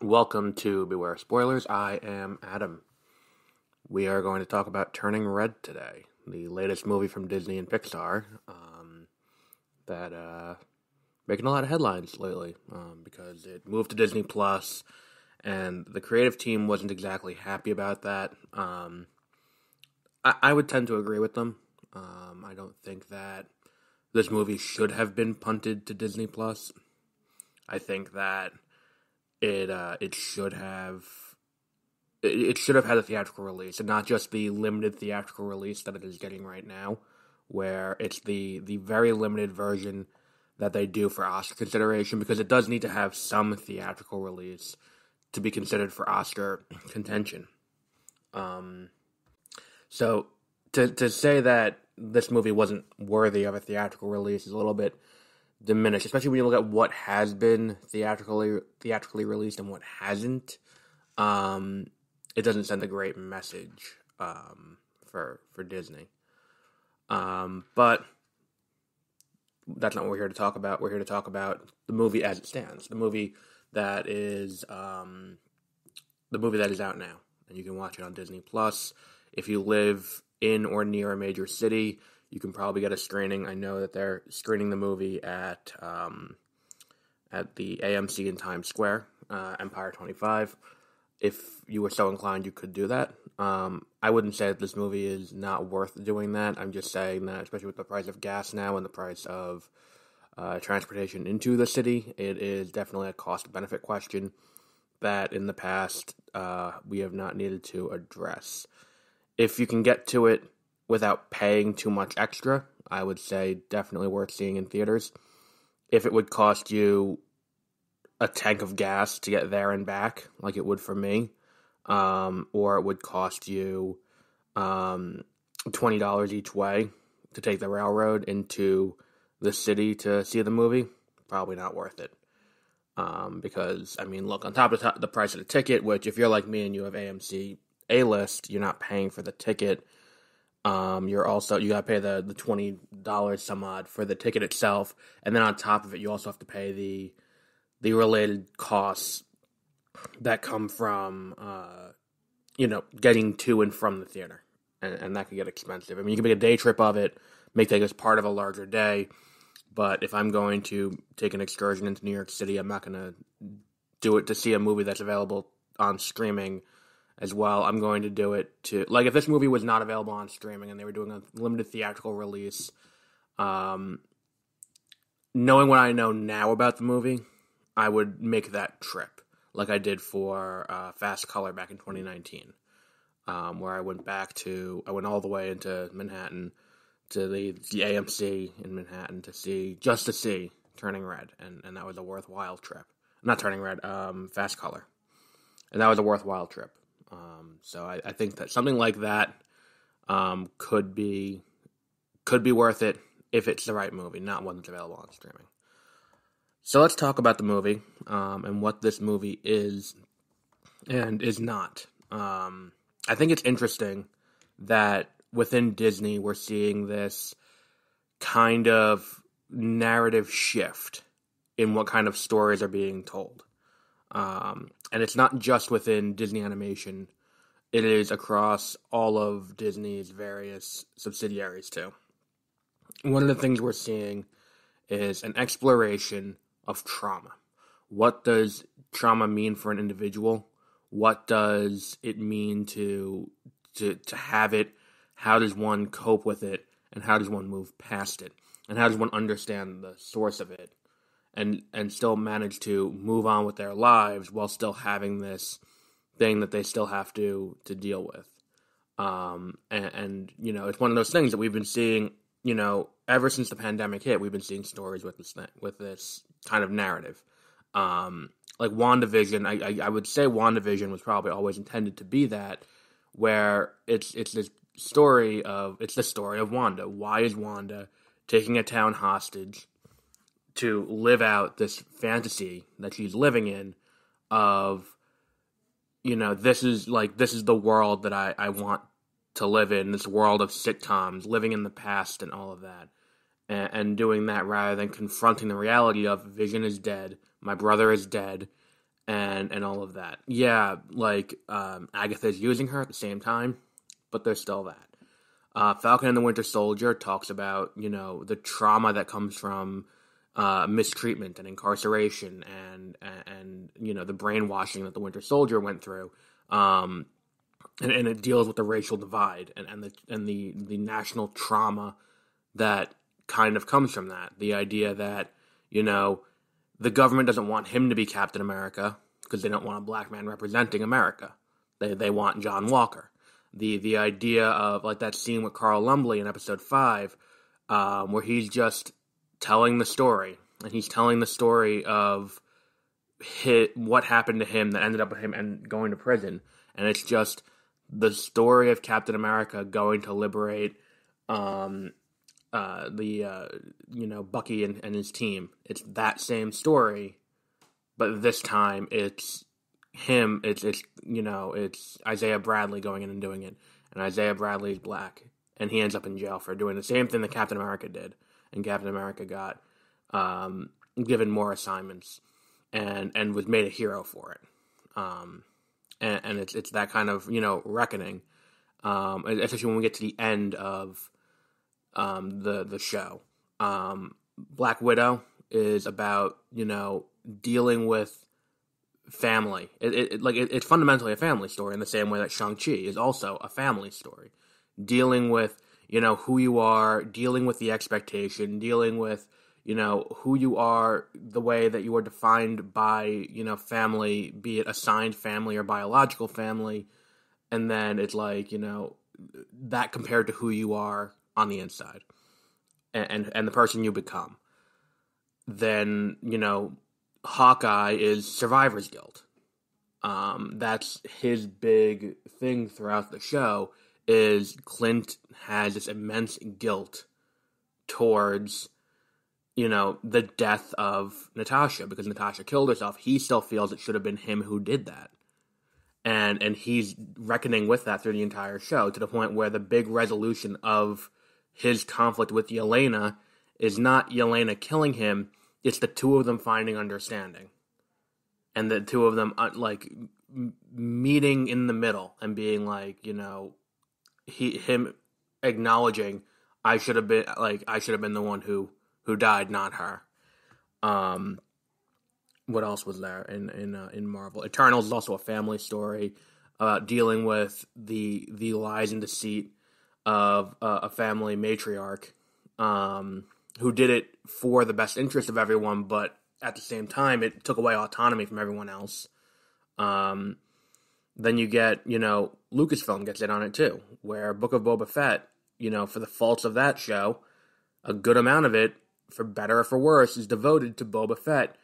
Welcome to Beware Spoilers. I am Adam. We are going to talk about Turning Red today, the latest movie from Disney and Pixar that making a lot of headlines lately because it moved to Disney Plus, and the creative team wasn't exactly happy about that. I would tend to agree with them. I don't think that this movie should have been punted to Disney Plus. I think that it should have had a theatrical release, and not just the limited theatrical release that it is getting right now, where it's the very limited version that they do for Oscar consideration, because it does need to have some theatrical release to be considered for Oscar contention. So to say that this movie wasn't worthy of a theatrical release is a little bit diminished, especially when you look at what has been theatrically released and what hasn't. It doesn't send a great message for Disney. But that's not what we're here to talk about. We're here to talk about the movie as it stands. The movie that is out now, and you can watch it on Disney Plus. If you live in or near a major city, you can probably get a screening. I know that they're screening the movie at the AMC in Times Square, Empire 25. If you were so inclined, you could do that. I wouldn't say that this movie is not worth doing that. I'm just saying that, especially with the price of gas now and the price of transportation into the city, it is definitely a cost-benefit question that in the past we have not needed to address. If you can get to it without paying too much extra, I would say definitely worth seeing in theaters. If it would cost you a tank of gas to get there and back, like it would for me, or it would cost you $20 each way to take the railroad into the city to see the movie, probably not worth it. Because, I mean, look, on top of the price of the ticket, which if you're like me and you have AMC A-list, you're not paying for the ticket. You gotta pay the $20 some odd for the ticket itself, and then on top of it, you also have to pay the related costs that come from getting to and from the theater, and that can get expensive. I mean, you can make a day trip of it, make that as part of a larger day, but if I'm going to take an excursion into New York City, I'm not gonna do it to see a movie that's available on streaming as well. I'm going to do it to, like, if this movie was not available on streaming and they were doing a limited theatrical release, knowing what I know now about the movie, I would make that trip, like I did for Fast Color back in 2019, where I went all the way into Manhattan to the AMC in Manhattan to see Turning Red, and that was a worthwhile trip. Not Turning Red, Fast Color, and that was a worthwhile trip. So I think that something like that could be worth it if it's the right movie, not one that's available on streaming. So let's talk about the movie and what this movie is and is not. I think it's interesting that within Disney we're seeing this kind of narrative shift in what kind of stories are being told. And it's not just within Disney Animation. It is across all of Disney's various subsidiaries, too. One of the things we're seeing is an exploration of trauma. What does trauma mean for an individual? What does it mean to have it? How does one cope with it? And how does one move past it? And how does one understand the source of it? And still manage to move on with their lives while still having this thing that they still have to deal with. And it's one of those things that we've been seeing, ever since the pandemic hit. We've been seeing stories with this kind of narrative. Like WandaVision, I would say WandaVision was probably always intended to be that, where it's the story of Wanda. Why is Wanda taking a town hostage to live out this fantasy that she's living in of, this is the world that I want to live in, this world of sitcoms, living in the past and all of that. And doing that rather than confronting the reality of Vision is dead, my brother is dead, and all of that. Yeah, like Agatha's using her at the same time, but there's still that. Falcon and the Winter Soldier talks about, the trauma that comes from mistreatment and incarceration and the brainwashing that the Winter Soldier went through. And it deals with the racial divide and the national trauma that kind of comes from that. The idea that, the government doesn't want him to be Captain America because they don't want a black man representing America. They want John Walker. The idea of, like, that scene with Carl Lumbly in episode 5, where he's just telling the story. And he's telling the story of what happened to him that ended up with him and going to prison. And it's just the story of Captain America going to liberate Bucky and his team. It's that same story, but this time it's him. It's Isaiah Bradley going in and doing it, and Isaiah Bradley's black, and he ends up in jail for doing the same thing that Captain America did, and Captain America got given more assignments and was made a hero for it. And it's that kind of, reckoning, especially when we get to the end of the show. Black Widow is about, dealing with family. It's fundamentally a family story in the same way that Shang-Chi is also a family story. Dealing with, who you are, dealing with the expectation, dealing with, who you are, the way that you are defined by, family, be it assigned family or biological family. And then it's like, that compared to who you are on the inside and the person you become. Then, Hawkeye is survivor's guilt. That's his big thing throughout the show is Clint has this immense guilt towards, the death of Natasha, because Natasha killed herself. He still feels it should have been him who did that. And he's reckoning with that through the entire show, to the point where the big resolution of his conflict with Yelena is not Yelena killing him, it's the two of them finding understanding. And the two of them, meeting in the middle and being like, him acknowledging, I should have been the one who died, not her. What else was there in Marvel? Eternals is also a family story about dealing with the lies and deceit of a family matriarch who did it for the best interest of everyone, but at the same time, it took away autonomy from everyone else. Then you get, Lucasfilm gets in on it too, where Book of Boba Fett, for the faults of that show, a good amount of it, for better or for worse, is devoted to Boba Fett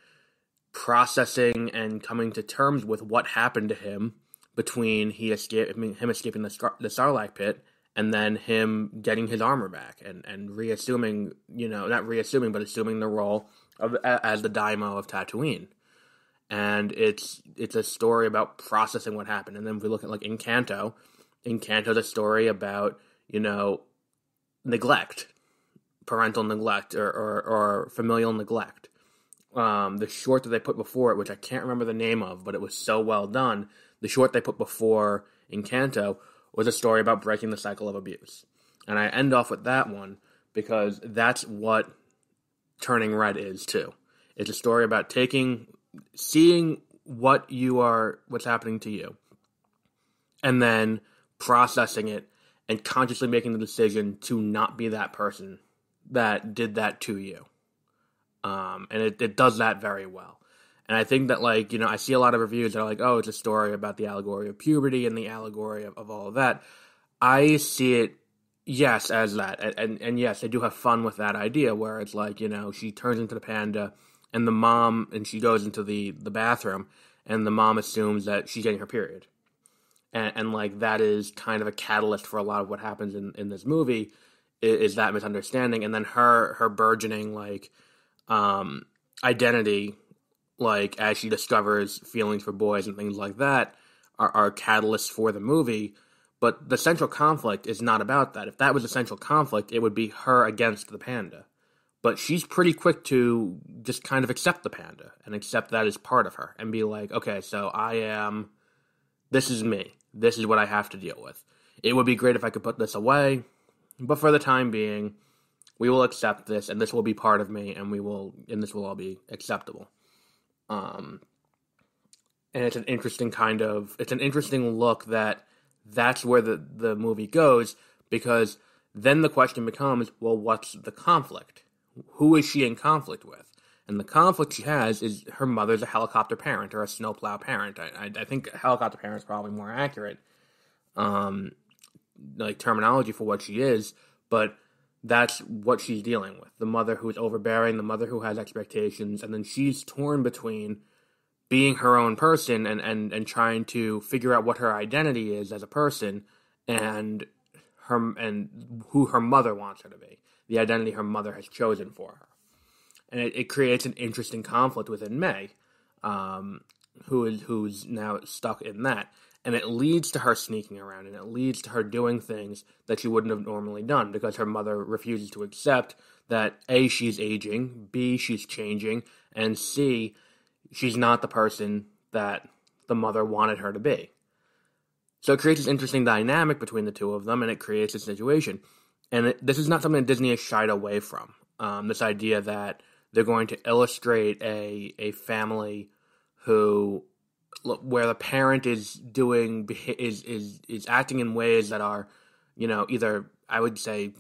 processing and coming to terms with what happened to him between him escaping the Sarlacc pit and then him getting his armor back and reassuming, not reassuming, but assuming the role of as the Daimyo of Tatooine. And it's a story about processing what happened. And then if we look at like Encanto's a story about, neglect, parental neglect or familial neglect. The short that they put before it, which I can't remember the name of, but it was so well done. The short they put before Encanto was a story about breaking the cycle of abuse. And I end off with that one because that's what Turning Red is too. It's a story about seeing what's happening to you, and then processing it and consciously making the decision to not be that person that did that to you. And it does that very well. And I think that, I see a lot of reviews that are like, oh, it's a story about the allegory of puberty and the allegory of all of that. I see it, yes, as that. And yes, they do have fun with that idea where it's like, she turns into the panda and the mom, and she goes into the bathroom and the mom assumes that she's getting her period. And that is kind of a catalyst for a lot of what happens in this movie is that misunderstanding. And then her burgeoning, identity, as she discovers feelings for boys and things like that, are catalysts for the movie. But the central conflict is not about that. If that was the central conflict, it would be her against the panda. But she's pretty quick to just kind of accept the panda and accept that as part of her and be like, okay, so this is me. This is what I have to deal with. It would be great if I could put this away, but for the time being, we will accept this, and this will be part of me, and this will all be acceptable. And it's an interesting look that's where the movie goes, because then the question becomes, well, what's the conflict? Who is she in conflict with? And the conflict she has is her mother's a helicopter parent or a snowplow parent. I think helicopter parent is probably more accurate, like terminology for what she is, but that's what she's dealing with. The mother who's overbearing, the mother who has expectations, and then she's torn between being her own person and trying to figure out what her identity is as a person and who her mother wants her to be, the identity her mother has chosen for her. And it creates an interesting conflict within May, who's now stuck in that. And it leads to her sneaking around, and it leads to her doing things that she wouldn't have normally done, because her mother refuses to accept that A, she's aging, B, she's changing, and C, she's not the person that the mother wanted her to be. So it creates this interesting dynamic between the two of them, and it creates a situation. And this is not something that Disney has shied away from. This idea that they're going to illustrate a family where the parent is acting in ways that are, either, I would say,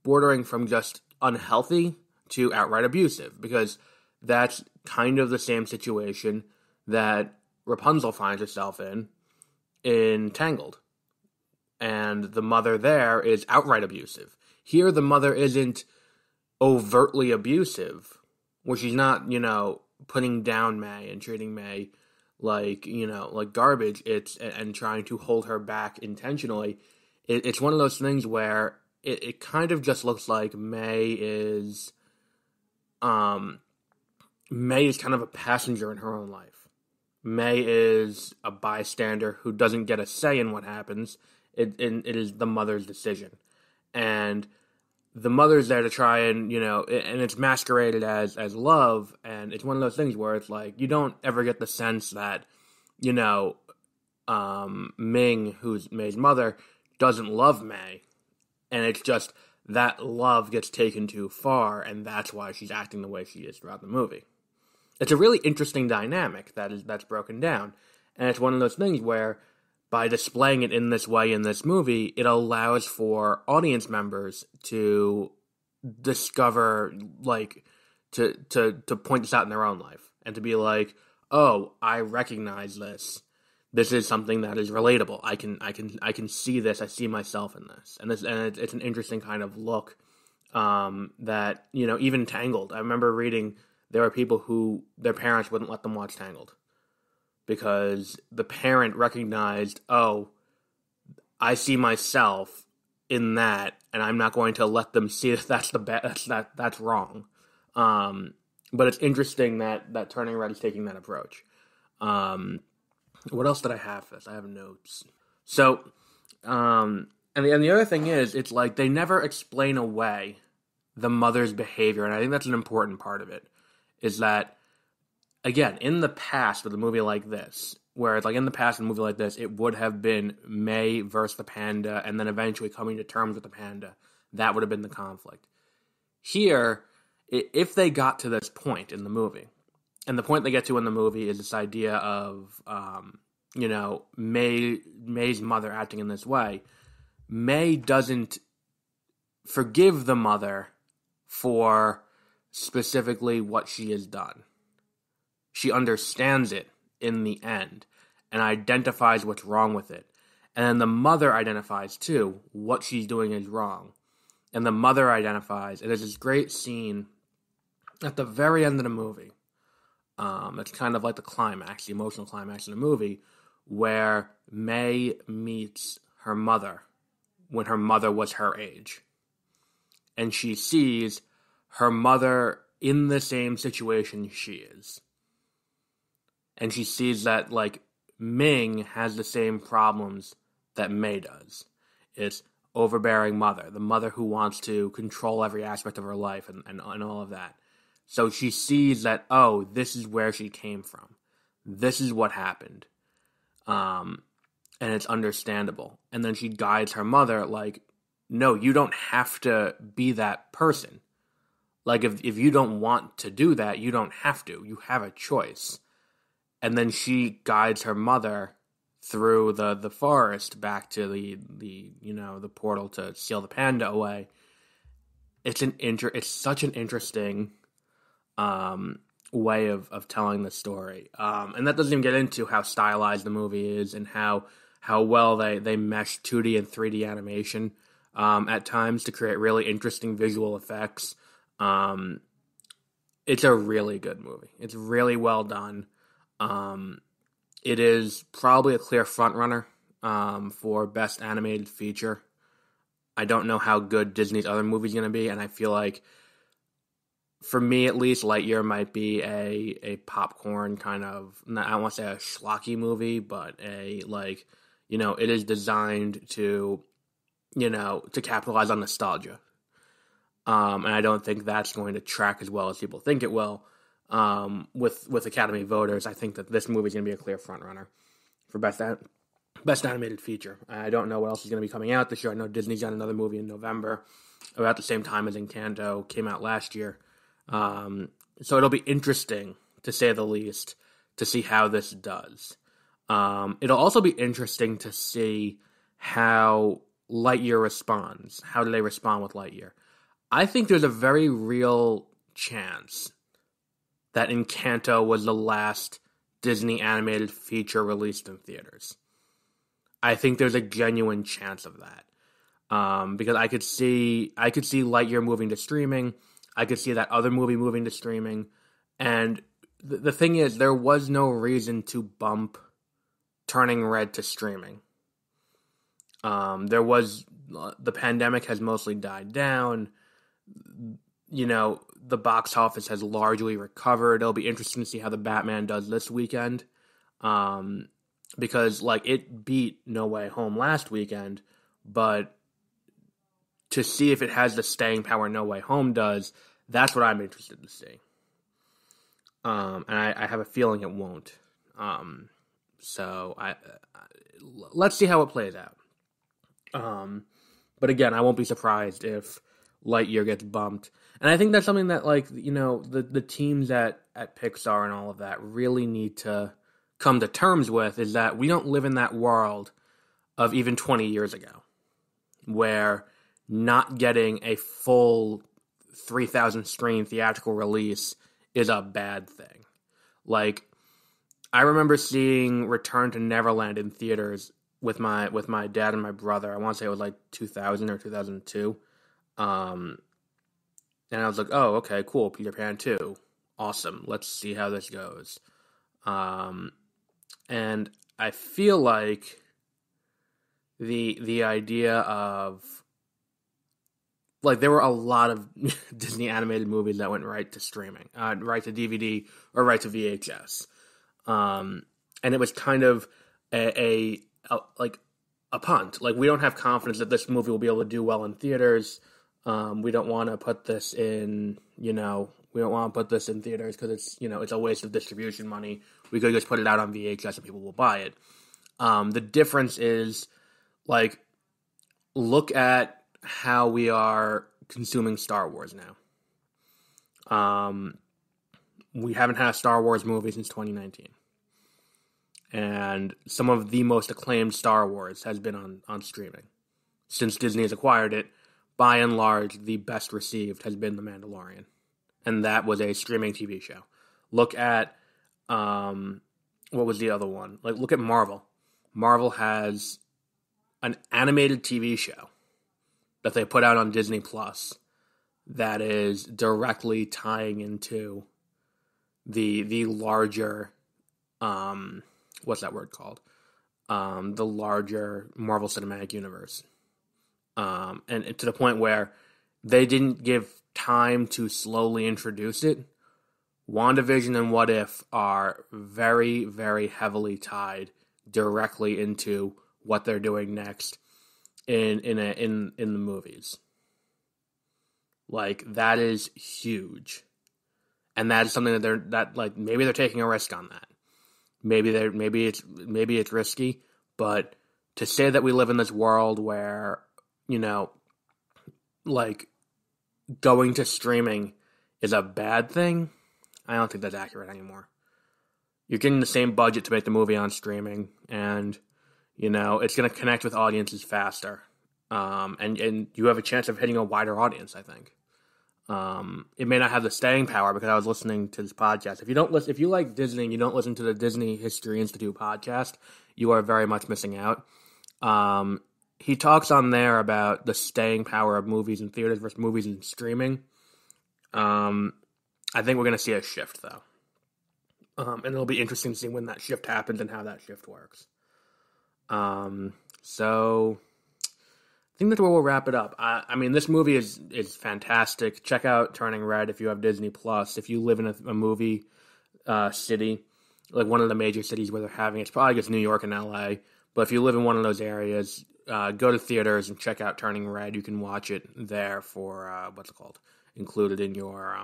bordering from just unhealthy to outright abusive, because that's kind of the same situation that Rapunzel finds herself in Tangled. And the mother there is outright abusive. Here, the mother isn't overtly abusive, where she's not, putting down May and treating May like garbage. And trying to hold her back intentionally. It's one of those things where it kind of just looks like May is kind of a passenger in her own life. May is a bystander who doesn't get a say in what happens. It is the mother's decision. And the mother's there to try and, and it's masqueraded as love. And it's one of those things where it's like, you don't ever get the sense that, Ming, who's May's mother, doesn't love May. And it's just that love gets taken too far, and that's why she's acting the way she is throughout the movie. It's a really interesting dynamic that's broken down. And it's one of those things where, by displaying it in this way in this movie, it allows for audience members to discover, to point this out in their own life. And to be like, oh, I recognize this. This is something that is relatable. I can see this. I see myself in this. And it's an interesting kind of look that, even Tangled. I remember reading there were people who their parents wouldn't let them watch Tangled, because the parent recognized, oh, I see myself in that, and I'm not going to let them see that that's wrong. But it's interesting that Turning Red is taking that approach. What else did I have for this? I have notes. So, and the other thing is, it's like they never explain away the mother's behavior, and I think that's an important part of it, is that, again, in the past with a movie like this, where it's like in the past in a movie like this, it would have been May versus the panda, and then eventually coming to terms with the panda. That would have been the conflict. Here, if they got to this point in the movie, and the point they get to in the movie is this idea of, May's mother acting in this way, May doesn't forgive the mother for specifically what she has done. She understands it in the end and identifies what's wrong with it. And then the mother identifies, too, what she's doing is wrong. And the mother identifies, and there's this great scene at the very end of the movie. It's kind of like the climax, the emotional climax in the movie, where May meets her mother when her mother was her age. And she sees her mother in the same situation she is. And she sees that, Ming has the same problems that May does. It's overbearing mother, the mother who wants to control every aspect of her life and all of that. So she sees that, oh, this is where she came from. This is what happened. And it's understandable. And then she guides her mother, like, no, you don't have to be that person. Like, if you don't want to do that, you don't have to. You have a choice. And then she guides her mother through the forest back to the portal to seal the panda away. It's such an interesting way of telling the story. And that doesn't even get into how stylized the movie is and how well they mesh 2D and 3D animation at times to create really interesting visual effects. It's a really good movie. It's really well done. It is probably a clear frontrunner for Best Animated Feature. I don't know how good Disney's other movie's going to be, and I feel like, for me at least, Lightyear might be a popcorn kind of, I don't want to say a schlocky movie, but it is designed to capitalize on nostalgia. And I don't think that's going to track as well as people think it will. With Academy voters, I think that this movie is going to be a clear frontrunner for Best Animated Feature. I don't know what else is going to be coming out this year. I know Disney's got another movie in November, about the same time as Encanto came out last year. So it'll be interesting, to say the least, to see how this does. It'll also be interesting to see how Lightyear responds. How do they respond with Lightyear? I think there's a very real chance that Encanto was the last Disney animated feature released in theaters. I think there's a genuine chance of that. Because I could see Lightyear moving to streaming. I could see that other movie moving to streaming. And the thing is, there was no reason to bump Turning Red to streaming. The pandemic has mostly died down. The box office has largely recovered. It'll be interesting to see how the Batman does this weekend. Because, it beat No Way Home last weekend, but to see if it has the staying power No Way Home does, that's what I'm interested to see. And I have a feeling it won't. So let's see how it plays out. But again, I won't be surprised if Lightyear gets bumped. And I think that's something that, the teams at Pixar and all of that really need to come to terms with, is that we don't live in that world of even 20 years ago, where not getting a full 3,000 screen theatrical release is a bad thing. I remember seeing Return to Neverland in theaters with my dad and my brother. I want to say it was 2000 or 2002. And I was like, oh, okay, cool, Peter Pan 2. Awesome, let's see how this goes. And I feel like the idea of, there were a lot of Disney animated movies that went right to streaming, right to DVD or right to VHS. And it was kind of a punt. We don't have confidence that this movie will be able to do well in theaters. We don't want to put this in, we don't want to put this in theaters because it's a waste of distribution money. We could just put it out on VHS and people will buy it. The difference is, look at how we are consuming Star Wars now. We haven't had a Star Wars movie since 2019. And some of the most acclaimed Star Wars has been on streaming. Since Disney has acquired it, by and large, the best received has been The Mandalorian. And that was a streaming TV show. Look at, what was the other one? Look at Marvel. Marvel has an animated TV show that they put out on Disney Plus that is directly tying into the larger, what's that word called? The larger Marvel Cinematic Universe. And to the point where they didn't give time to slowly introduce it. WandaVision and What If are very, very heavily tied directly into what they're doing next in the movies. Like, that is huge. And that is something that maybe they're taking a risk on that. Maybe it's risky, but to say that we live in this world where, like, going to streaming is a bad thing, I don't think that's accurate anymore. You're getting the same budget to make the movie on streaming, and, it's going to connect with audiences faster. And you have a chance of hitting a wider audience, I think. It may not have the staying power, because I was listening to this podcast. If you like Disney and you don't listen to the Disney History Institute podcast, you are very much missing out. He talks on there about the staying power of movies in theaters versus movies in streaming. I think we're going to see a shift, though. And it'll be interesting to see when that shift happens and how that shift works. So I think that's where we'll wrap it up. I mean, this movie is fantastic. Check out Turning Red if you have Disney Plus. If you live in a movie city, like one of the major cities where they're having it's probably just New York and LA. But if you live in one of those areas, go to theaters and check out Turning Red. You can watch it there for included in your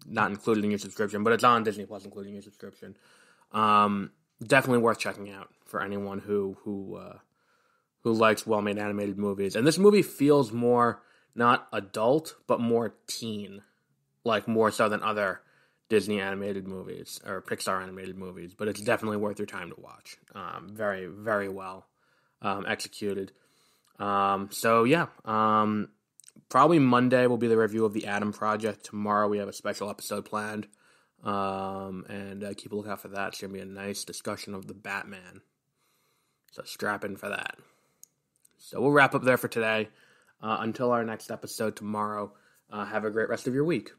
not included in your subscription, but it's on Disney Plus, including your subscription. Definitely worth checking out for anyone who likes well-made animated movies. And this movie feels more not adult, but more teen, like more so than other Disney animated movies or Pixar animated movies. But it's definitely worth your time to watch. Very, very well executed. Probably Monday will be the review of The Adam Project. Tomorrow we have a special episode planned. And keep a lookout for that. It's going to be a nice discussion of the Batman. So strap in for that. So we'll wrap up there for today. Until our next episode tomorrow, have a great rest of your week.